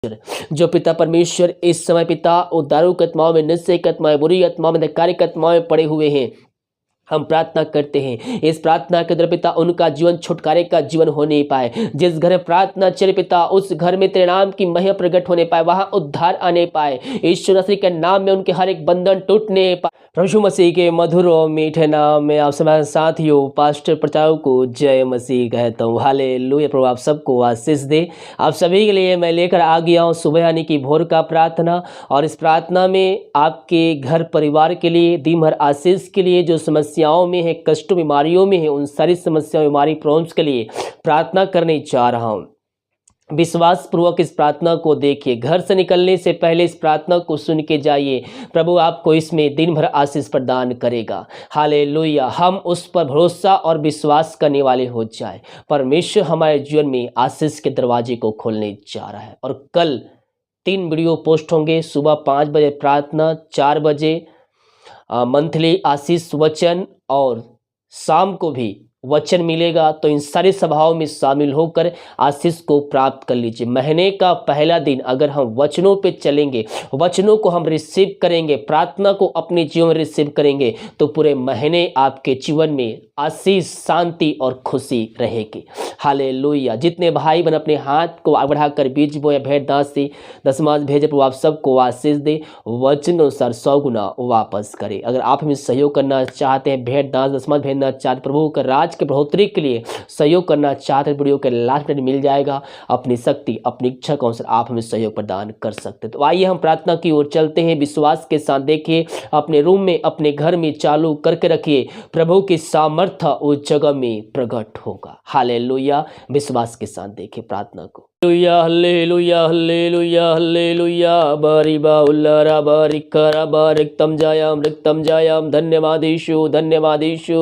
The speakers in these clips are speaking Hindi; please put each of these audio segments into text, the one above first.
जो पिता परमेश्वर इस समय पिता उदारू आत्माओं में, निश्चय आत्माएं, बुरी आत्माओं में, धिक्कारी आत्माओं में पड़े हुए हैं, हम प्रार्थना करते हैं इस प्रार्थना के द्वारा पिता उनका जीवन छुटकारे का जीवन होने पाए। जिस घर में प्रार्थना चले पिता उस घर में तेरे नाम की महिमा प्रकट होने पाए, वहां उद्धार आने पाए। यीशु मसीह के नाम में उनके हर एक बंधन टूटने पाए। प्रभु मसीह के मधुर और मीठे नाम में आप सब साथियों पास्टर प्रचारक को जय मसीह कहता हूँ। हालेलुया। प्रभु आप सबको आशीष दे। आप सभी के लिए मैं लेकर आ गया हूँ सुबह यानी कि भोर का प्रार्थना, और इस प्रार्थना में आपके घर परिवार के लिए दिन भर आशीष के लिए, जो समस्याओं में है, कष्टों बीमारियों में है, उन सारी समस्याओं बीमारी प्रॉब्लम्स के लिए प्रार्थना करने जा रहा हूँ। विश्वास पूर्वक इस प्रार्थना को देखिए। घर से निकलने से पहले इस प्रार्थना को सुन के जाइए। प्रभु आपको इसमें दिन भर आशीष प्रदान करेगा। हालेलुया। हम उस पर भरोसा और विश्वास करने वाले हो जाए। परमेश्वर हमारे जीवन में आशीष के दरवाजे को खोलने जा रहा है। और कल 3 वीडियो पोस्ट होंगे। सुबह 5 बजे प्रार्थना, 4 बजे मंथली आशीष वचन, और शाम को भी वचन मिलेगा। तो इन सारी सभाओं में शामिल होकर आशीष को प्राप्त कर लीजिए। महीने का पहला दिन अगर हम वचनों पे चलेंगे, वचनों को हम रिसीव करेंगे, प्रार्थना को अपने जीवन में रिसीव करेंगे, तो पूरे महीने आपके जीवन में आशीष, शांति और खुशी रहेगी। हालेलुया। जितने भाई बहन अपने हाथ को बढ़ाकर बीज बोए भेंट दान से दशमांश भेजे, प्रभु आप सबको आशीष दे, वचन अनुसार 100 गुना वापस करे। अगर आप हमें सहयोग करना चाहते हैं, भेंट दान दशमांश भेजना चाहते, प्रभु का राज के बढ़ोतरी के लिए सहयोग करना चाहते हैं, वीडियो के लास्ट में मिल जाएगा। अपनी शक्ति, अपनी इच्छा के अनुसार आप हमें सहयोग प्रदान कर सकते हैं। तो आइए हम प्रार्थना की ओर चलते हैं। विश्वास के साथ देखिए, अपने रूम में, अपने घर में चालू करके रखिए। प्रभु की सामर्थ्य उस जगह में प्रकट होगा। हालेलुया। विश्वास के साथ देखिए प्रार्थना को। Hallelujah hallelujah hallelujah. बारिबा उल्लारा बारिकरा बारिकतम जायाम धन्यवाद यीशु धन्यवाद यीशु।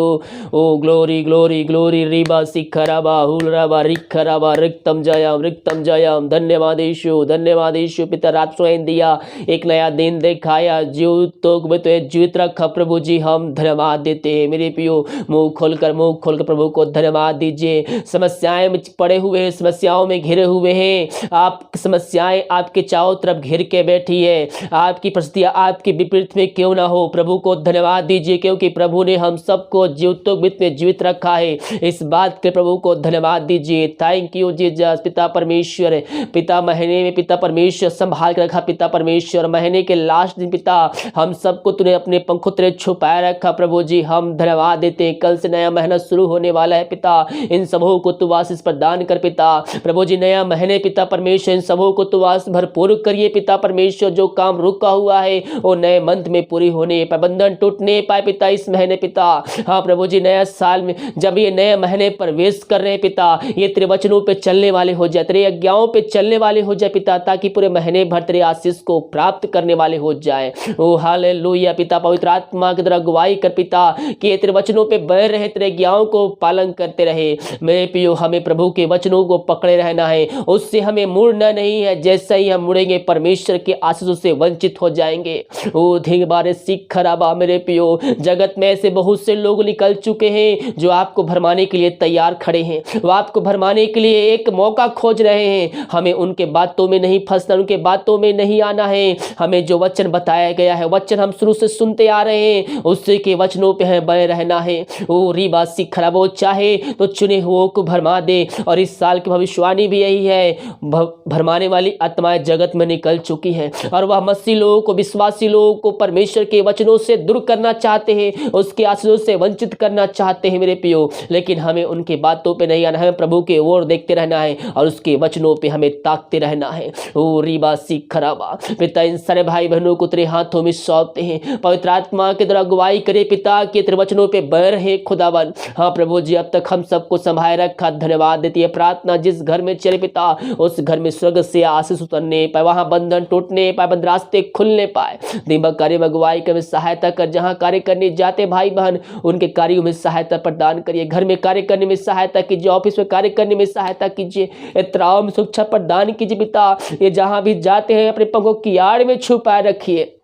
ओ ग्लोरी ग्लोरी ग्लोरी रिबा सिखरा बा हुलरा बा रिखरा बा रिक्तम जायाम धन्यवाद यीशु। पिता रात सुनाई दिया, एक नया दिन दिखाया, जीवित रखा प्रभु जी, हम धन्यवाद देते हैं। मेरे पियो मुंह खोलकर प्रभु को धन्यवाद दीजिए। समस्याएं में पड़े हुए हैं, समस्याओं में घिरे हुए हैं, आप समस्याएं आपके चारों तरफ घिर के बैठी है, आपकी परिस्थितियां आपके विपरीत में क्यों ना हो, प्रभु को धन्यवाद दीजिए, क्योंकि प्रभु ने हम सबको जीवित रखा है। इस बात के प्रभु को धन्यवाद दीजिए। Thank you Jesus. पिता परमेश्वर, पिता महीने में पिता परमेश्वर संभाल के रखा। पिता परमेश्वर महीने के लास्ट दिन पिता हम सबको तूने अपने पंखों तले छुपाए रखा। प्रभु जी हम धन्यवाद देते हैं। कल से नया महीना शुरू होने वाला है पिता, इन सबों को तू आशीष प्रदान कर पिता। प्रभु जी नया महीने पिता परमेश्वर इन सबों को तू आशीष भरपूर करिए पिता परमेश्वर। जो काम रुका हुआ है वो नए मंथ में पूरी होने पाए, बंधन टूटने पाए पिता इस महीने पिता। हाँ प्रभु जी नया साल में जब ये नए महीने प्रवेश कर रहे हैं पिता, ये तेरे वचनों पे चलने वाले हो जाए, तेरे आज्ञाओं पे चलने वाले हो जाए पिता, ताकि पूरे महीने भर तेरे आशीष को प्राप्त करने वाले हो जाए। ओ हालेलुया पिता। पवित्र आत्मा की तरह अगुवाई कर पिता कि तेरे वचनों पे बने रहे, तेरे आज्ञाओं को पालन करते रहे। मेरे पियो हमें प्रभु के वचनों को पकड़े रहना है, उससे हमें मुड़ना नहीं है। जैसे ही हम मुड़ेंगे परमेश्वर के आशीषों से वंचित हो जाएंगे। ओ धींग बारे सीख खराबा मेरे पियो, जगत में ऐसे बहुत से लोग निकल चुके हैं जो आपको भरमाने के लिए तैयार खड़े हैं, वो आपको भरमाने के लिए एक मौका खोज रहे हैं। हमें उनके बातों में नहीं फंसना, उनके बातों में नहीं आना है। हमें जो वचन बताया गया है, वचन हम शुरू से सुनते आ रहे हैं, उससे के वचनों पे हमें बने रहना है। ओ रीबा सीख खराब हो चाहे तो चुने हुओं को भरमा दे। और इस साल की भविष्यवाणी भी यही है, भरमाने वाली आत्माएं जगत में निकल चुकी हैं और वह मसीह लोगों को, विश्वासी लोगों को परमेश्वर के वचनों से दूर करना चाहते हैं, उसके आशीषों से वंचित करना चाहते हैं मेरे पियो। लेकिन हमें उनके बातों पे नहीं आना है, हमें प्रभु के ओर देखते रहना है और उसके वचनों पे हमें ताकते रहना है। ओ रीबा सीख खराबा पिता, इन सारे भाई बहनों को तेरे हाथों में सौंपते हैं। पवित्र आत्मा के द्वारा अगुवाई करे पिता कि तेरे वचनों पे बने रहे खुदावन। हाँ प्रभु जी अब तक हम सबको संभाल रखा, धन्यवाद देती है। प्रार्थना जिस घर में चले पिता, उस घर में स्वर्ग से आशीष उतरने पाए, वहां बंधन टूटने पाए, बंद रास्ते खुलने पाए। दिमाग कार्य में अगुवाई कर, सहायता कर। जहां कार्य करने जाते भाई बहन, उनके कार्यों में सहायता प्रदान करिए। घर में कार्य करने में सहायता कीजिए, ऑफिस में कार्य करने में सहायता कीजिए, एहतराम सुरक्षा प्रदान कीजिए पिता। ये जहां भी जाते हैं अपने पंखों की आड़ में छुपाए रखिए।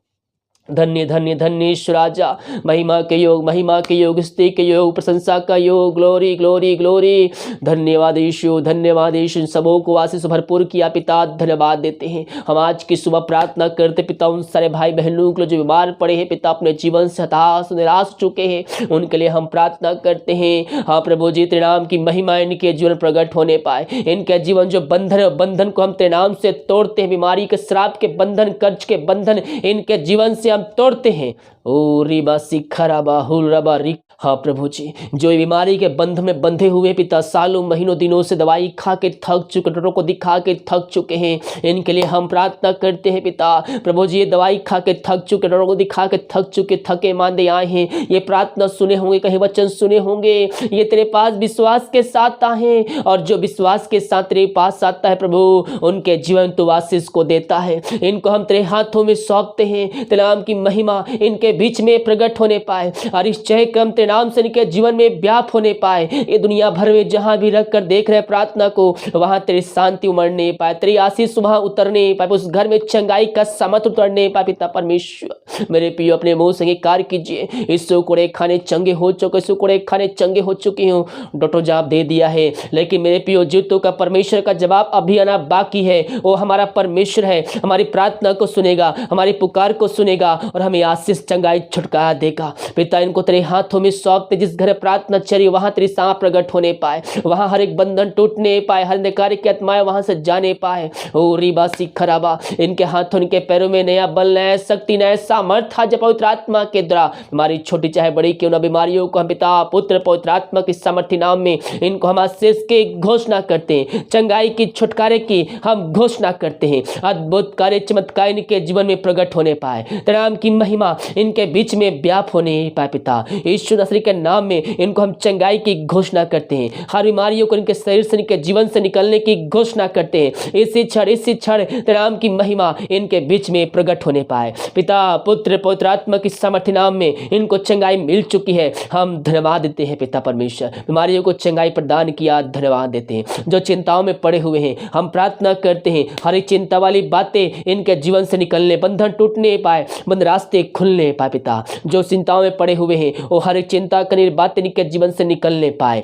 धन्य धन्य धन्य ईश्वर राजा, महिमा के योग, स्तुति के योग, प्रशंसा का योग, ग्लोरी ग्लोरी ग्लोरी। धन्यवाद यीशु, धन्यवाद यीशु। इन सबों को आशीष भरपूर किया पिता, धन्यवाद देते हैं। हम आज की सुबह प्रार्थना करते पिता, उन सारे भाई बहनों के जो बीमार पड़े हैं पिता, अपने जीवन से हताश निराश चुके हैं, उनके लिए हम प्रार्थना करते हैं। हाँ प्रभु जी, तेरे नाम की महिमा इनके जीवन प्रकट होने पाए। इनके जीवन जो बंधन को हम तेरे नाम से तोड़ते हैं, बीमारी के श्राप के बंधन, कर्ज के बंधन इनके जीवन से हम तोड़ते हैं। ओ रिबा सिखराबा हुलरबा रिक। हाँ प्रभु जी, जो बीमारी के बंध में बंधे हुए पिता, सालों महीनों दिनों से दवाई खा के थक चुके, डॉक्टरों को दिखा के थक चुके हैं, इनके लिए हम प्रार्थना करते हैं पिता। प्रभु जी, ये दवाई खा के थक चुके, डॉक्टरों को दिखा के थक चुके, थके मांदे आए हैं, ये प्रार्थना सुने होंगे, कहीं वचन सुने होंगे, ये तेरे पास विश्वास के साथ आए, और जो विश्वास के साथ तेरे पास आता है प्रभु, उनके जीवन तो आशीष को देता है। इनको हम तेरे हाथों में सौंपते हैं। तेरे नाम की महिमा इनके बीच में प्रकट होने पाए, और इस जय कम तेरे नाम से इनके जीवन में व्याप होने पाए। ये दुनिया भर में जहां भी रख कर देख रहे प्रार्थना को, वहां तेरी शांति उमड़ने पाए, तेरी आशीष सुबह उतरने पाए, उस घर में चंगाई का सामर्थ उतरने पाए। पिता परमेश्वर, मेरे पियो अपने मुंह से कार्य कीजिए। इस कुड़े खाने चंगे हो चुके, इस कुड़े खाने चंगे हो चुकी हूँ, डॉक्टर जवाब दे दिया है, लेकिन मेरे पियो जीवतों का परमेश्वर का जवाब अभी आना बाकी है। वो हमारा परमेश्वर है, हमारी प्रार्थना को सुनेगा, हमारी पुकार को सुनेगा, और हमें आशीष चंगाई छुटकारा देगा। पिता, इनको तेरे हाथों में सौंपते, जिस घर प्रार्थना चली वहां तेरी साँप प्रकट होने पाए, वहां हर एक बंधन टूटने पाए, हर अंधकार की आत्माएं वहां से जाने पाए। ओ रीबा सिखराबा, इनके हाथों इनके पैरों में नया बल, नया शक्ति, नया सामर्थ्य जब पवित्र आत्मा के द्वारा, हमारी छोटी चाहे बड़ी क्यों ना बीमारियों को हम पिता पुत्र पवित्र आत्मा की सामर्थ्य नाम में इनको हम आशीष की घोषणा करते हैं, चंगाई की छुटकारे की हम घोषणा करते हैं। अद्भुत कार्य चमत्कार इनके जीवन में प्रकट होने पाए, तेरे नाम की महिमा इनके बीच में व्याप होने पाए। पिता यीशु मसीह के नाम में इनको हम चंगाई की घोषणा करते हैं, हर बीमारियों को इनके शरीर से इनके जीवन से निकलने की घोषणा करते हैं। इसी क्षण तेरे नाम की महिमा इनके बीच में प्रकट होने पाए। पिता पुत्र पवित्र आत्मा की सामर्थ्य नाम में इनको चंगाई मिल चुकी है, हम धन्यवाद देते हैं। पिता परमेश्वर, बीमारियों को चंगाई प्रदान किया, धन्यवाद देते हैं। जो चिंताओं में पड़े हुए हैं, हम प्रार्थना करते हैं, हर एक चिंता वाली बातें इनके जीवन से निकलने, बंधन टूटने पाए, बंद रास्ते खुलने पाए। पिता, जो चिंताओं में पड़े हुए हैं, वो हर एक चिंता करने बातें इनके जीवन से निकलने पाए।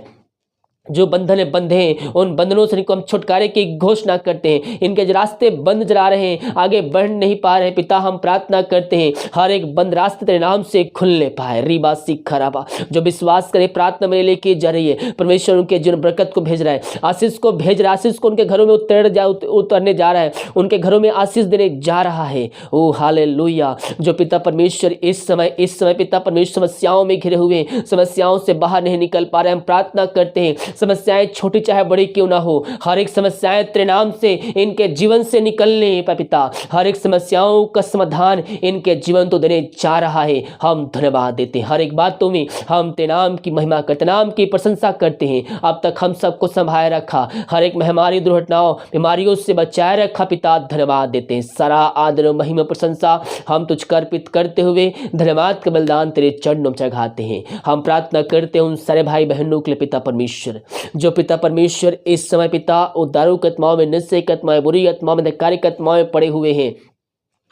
जो बंधन बंधे हैं, उन बंधनों से इनको हम छुटकारे की घोषणा करते हैं। इनके जो रास्ते बंद नजर आ रहे हैं, आगे बढ़ नहीं पा रहे हैं, पिता हम प्रार्थना करते हैं, हर एक बंद रास्ते तेरे नाम से खुलने पाए। रीबा सिखराबा, जो विश्वास करे प्रार्थना में लेके जा रही है, परमेश्वर उनके जीवन बरकत को भेज रहा है, आशीष को भेज रहा है, आशीष को उनके घरों में उतरने जा रहा है, उनके घरों में आशीष देने जा रहा है। ओ हालेलुया। जो पिता परमेश्वर इस समय पिता परमेश्वर समस्याओं में घिरे हुए, समस्याओं से बाहर नहीं निकल पा रहे, हम प्रार्थना करते हैं, समस्याएं छोटी चाहे बड़ी क्यों ना हो, हर एक समस्याएं तेरे नाम से इनके जीवन से निकलने पाए। पिता, हर एक समस्याओं का समाधान इनके जीवन तो देने जा रहा है, हम धन्यवाद देते हैं। हर एक बातों में हम तेरे नाम की महिमा करते, नाम की प्रशंसा करते हैं। अब तक हम सबको संभाले रखा, हर एक महामारी दुर्घटनाओं बीमारियों से बचाए रखा। पिता धन्यवाद देते हैं, सारा आदर महिमा प्रशंसा हम तुझको अर्पित करते हुए धन्यवाद का बलिदान तेरे चरणों में चढ़ाते हैं। हम प्रार्थना करते हैं उन सारे भाई बहनों के लिए पिता परमेश्वर, जो पिता परमेश्वर इस समय पिता उद्धारू आत्माओं में, नशे की आत्माएं, बुरी आत्माओं में, धिक्कारी आत्माओं में पड़े हुए हैं,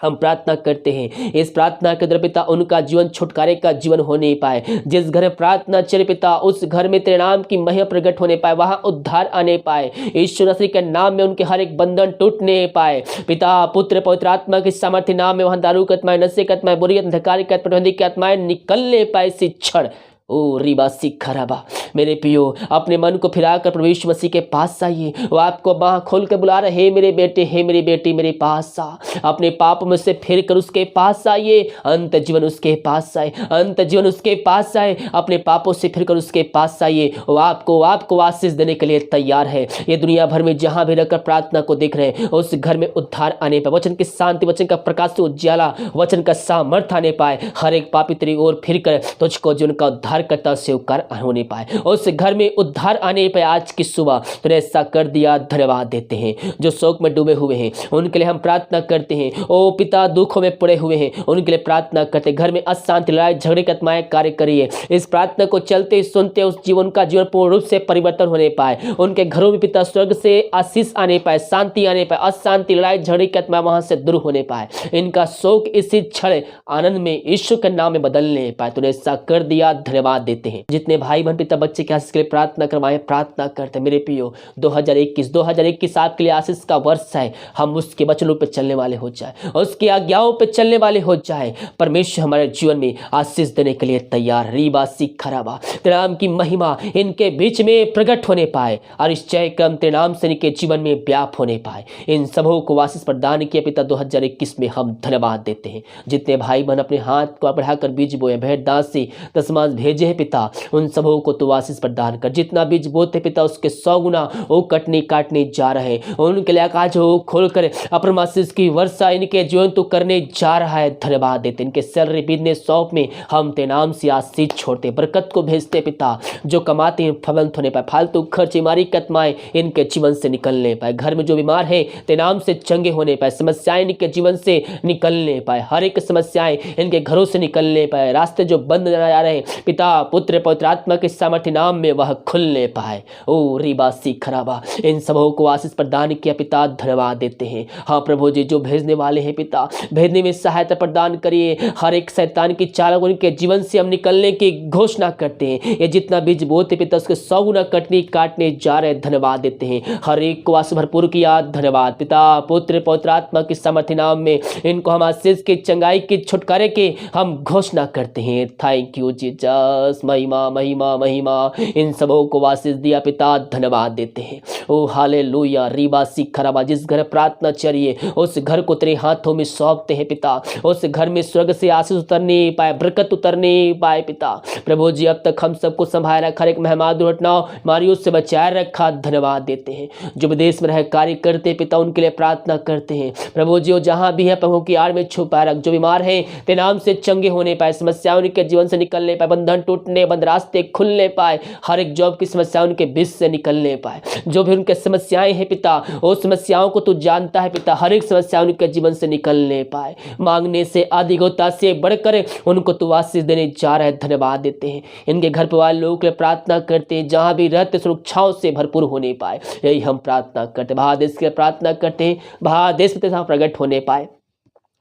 हम प्रार्थना करते हैं इस प्रार्थना के द्वारा पिता उनका जीवन छुटकारे का जीवन होने पाए। जिस घर में प्रार्थना चले पिता, उस घर में तेरे नाम की महिमा प्रकट होने पाए, वहां उद्धार आने पाए। यीशु मसीह के नाम में उनके हर एक बंधन टूटने पाए। पिता पुत्र पवित्र आत्मा की सामर्थ्य नाम में वहां दारू की आत्माएं, नशे की आत्माएं, बुरी धिक्कारी की प्रतिबंधी की आत्माएं निकलने पाए इसी क्षण। ओ रीबा सिखराबा, मेरे पियो अपने मन को फिराकर प्रभु यीशु मसीह के पास आइए। वो आपको बाह खोल कर बुला रहे, हे मेरे बेटे, हे मेरी बेटी, मेरे पास आ। अपने पाप में से फिर कर उसके पास आइए, अंत जीवन उसके पास आए, अंत जीवन उसके पास आए। अपने पापों से फिर कर उसके पास आइए, वो आपको आशीष देने के लिए तैयार है। ये दुनिया भर में जहां भी रहकर प्रार्थना को देख रहे हैं, उस घर में उद्धार आने पाए, वचन की शांति, वचन का प्रकाश से उज्याला, वचन का सामर्थ्य आने पाए। हर एक पापी तेरी ओर फिर कर तुझको जीवन का उद्धार उद्धारकर्ता स्वीकार होने पाए, उस घर में उद्धार आने पाए। आज की सुबह तूने ऐसा कर दिया, धन्यवाद देते हैं। जो शोक में डूबे हुए हैं उनके लिए हम प्रार्थना करते हैं। ओ पिता, दुखों में पड़े हुए हैं उनके लिए प्रार्थना करते हैं। घर में अशांति, लड़ाई झगड़े की आत्माएं कार्य करिए। इस प्रार्थना को चलते सुनते उस जीवन का जीवन पूर्ण रूप से परिवर्तन होने पाए। उनके घरों में पिता स्वर्ग से आशीष आने पाए, शांति आने पाए, अशांति, लड़ाई झगड़े की आत्मा वहां से दूर होने पाए। इनका शोक इसी क्षण आनंद में यीशु के नाम में बदलने पाए। तूने ऐसा कर दिया, धन्यवाद देते हैं। जितने भाई बहन पिता बच्चे के आशीष के लिए प्रार्थना करवाएं, प्रार्थना करते। मेरे प्रियो, 2021 आपके लिए आशीष का वर्ष है। हम उसके वचनों पर चलने वाले हो जाए, उसकी आज्ञाओं पर चलने वाले हो जाए। परमेश्वर हमारे जीवन में आशीष देने के लिए तैयार। रीबा सिखराबा, तेरे नाम की महिमा इनके बीच में प्रकट होने पाए और इस जय क्रम तेरे नाम से इनके जीवन में व्याप होने पाए। इन सबों को आशीष प्रदान किया पिता 2021 में हम धन्यवाद देते हैं। जितने भाई बहन अपने हाथ को बढ़ाकर बीज बोए, भेंट दासी दशमांश भेजे हैं पिता, उन सबों को तू आशीष प्रदान कर। जितना बीज बोते पिता उसके 100 गुना वो काटने जा रहे हैं। उनके लिए आकाश हो खोलकर अपने आशीष की वर्षा इनके जीवन तो करने जा रहा है। धन्यवाद देते। इनके सैलरी बिजनेस शॉप में हम तेरे नाम से आशीष छोड़ते, बरकत को भेजते पिता। जो कमाते हैं फलवंत होने पाए, फालतू खर्च बीमारी कतमाएं इनके जीवन से निकलने पाए। घर में जो बीमार है तेरे नाम से चंगे होने पाए, समस्याएं इनके जीवन से निकलने पाए, हर एक समस्याएं इनके घरों से निकलने पाए। रास्ते जो बंद नजर आ रहे हैं पिता, पुत्र पवित्र आत्मा के सामर्थ्य नाम में वह खुलने पाए। ओ रीबा सिखराबा, इन सबों को आशीष प्रदान किया पिता, धन्यवाद देते हैं। हाँ प्रभु जी, जो भेजने वाले हैं पिता, भेजने में सहायता प्रदान करिए। हर एक शैतान की चाल उनके जीवन से हम निकलने की घोषणा करते हैं। ये जितना बीज बोते पिता उसके 100 गुना काटने जा रहे, धन्यवाद देते हैं। हर एक को आशीष भरपूर किया, धन्यवाद पिता, पुत्र पवित्र आत्मा के सामर्थ्य नाम में इनको हम आशीष की, चंगाई की, छुटकारे की हम घोषणा करते हैं। थैंक यू जीसस, महिमा महिमा महिमा इन सबों को आशीष दिया पिता, धन्यवाद देते हैं। ओ हालेलुया। रीबा सिखराबा, जिस घर प्रार्थना चलिए उस घर को तेरे हाथों में सौंपते हैं पिता। उस घर में स्वर्ग से आशीष उतरने पाए, बरकत उतरने पाए पिता। प्रभु जी, अब तक हम सबको संभाल रखा, हर एक मेहमान दुर्घटनाओं बीमारियों से बचाए रखा, धन्यवाद देते हैं। जो विदेश में रह कार्य करते पिता उनके लिए प्रार्थना करते हैं। प्रभु जी, वो जहां भी है प्रभु की आड़ में छुपा रख। जो बीमार है तेरे नाम से चंगे होने पाए, समस्याएं उनके जीवन से निकलने पाए, बंधन टूटने, बंद रास्ते खुलने पाए, हर एक जॉब की समस्या उनके बीच से निकलने पाए। जो भी उनके समस्याएं हैं पिता, वो समस्याओं को तू जानता है पिता, हर एक समस्या उनके जीवन से निकलने पाए। मांगने से अधिकता से बढ़कर उनको तू आशीष देने जा रहा है, धन्यवाद देते हैं। इनके घर परिवार लोगों के लिए प्रार्थना करते हैं, जहां भी रहते सुरक्षाओं से भरपूर होने पाए, यही हम प्रार्थना करते हैं। भारत देश के लिए प्रार्थना करते हैं, भारत देश में तेरा प्रकट होने पाए।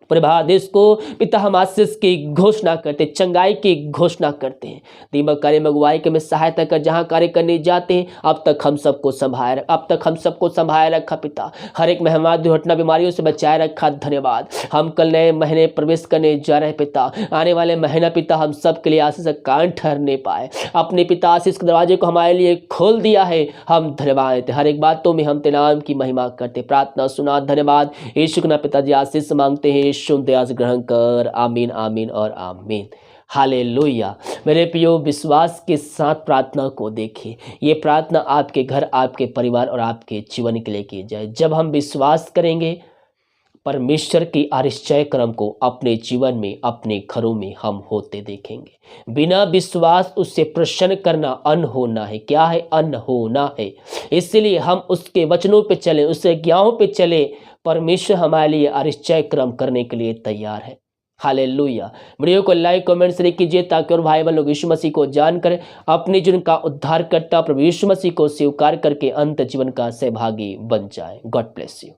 पूरे भारत देश को पिता हम आशीष की घोषणा करते, चंगाई की घोषणा करते हैं। दीमक कार्य में अगुवाई के में सहायता कर, जहां कार्य करने जाते हैं अब तक हम सबको संभाल रखा पिता। हर एक मेहमान दुर्घटना बीमारियों से बचाए रखा, धन्यवाद। हम कल नए महीने प्रवेश करने जा रहे हैं पिता। आने वाले महीना पिता हम सब के लिए आशीष का कारण ठहरने पाए। अपने पिता आशीष के दरवाजे को हमारे लिए खोल दिया है, हम धन्यवाद देते। हर एक बातों में हम तेरे नाम की महिमा करते, प्रार्थना सुना, धन्यवाद। यीशु के नाम पिताजी आशीष मांगते हैं, दया से ग्रहण कर, आमीन आमीन और आमीन। हालेलुया। मेरे प्रियो, विश्वास के साथ प्रार्थना को देखिए। ये प्रार्थना आपके घर, आपके परिवार और आपके जीवन के लिए की जाए। जब हम विश्वास करेंगे परमेश्वर की आश्चर्य क्रम को अपने जीवन में, अपने घरों में हम होते देखेंगे। बिना विश्वास उससे प्रसन्न करना अन्न होना है। क्या है? अन्न होना है। इसलिए हम उसके वचनों पे चले, उसके आज्ञाओं पे चले। परमेश्वर हमारे लिए आश्चर्य क्रम करने के लिए तैयार है। हालेलुया। वीडियो को लाइक कमेंट शेयर कीजिए ताकि और भाई बहन लोग यीशु मसीह को जानकर अपने जीवन का उद्धार करता प्रभु यीशु मसीह को स्वीकार करके अंत जीवन का सहभागी बन जाए। God bless you.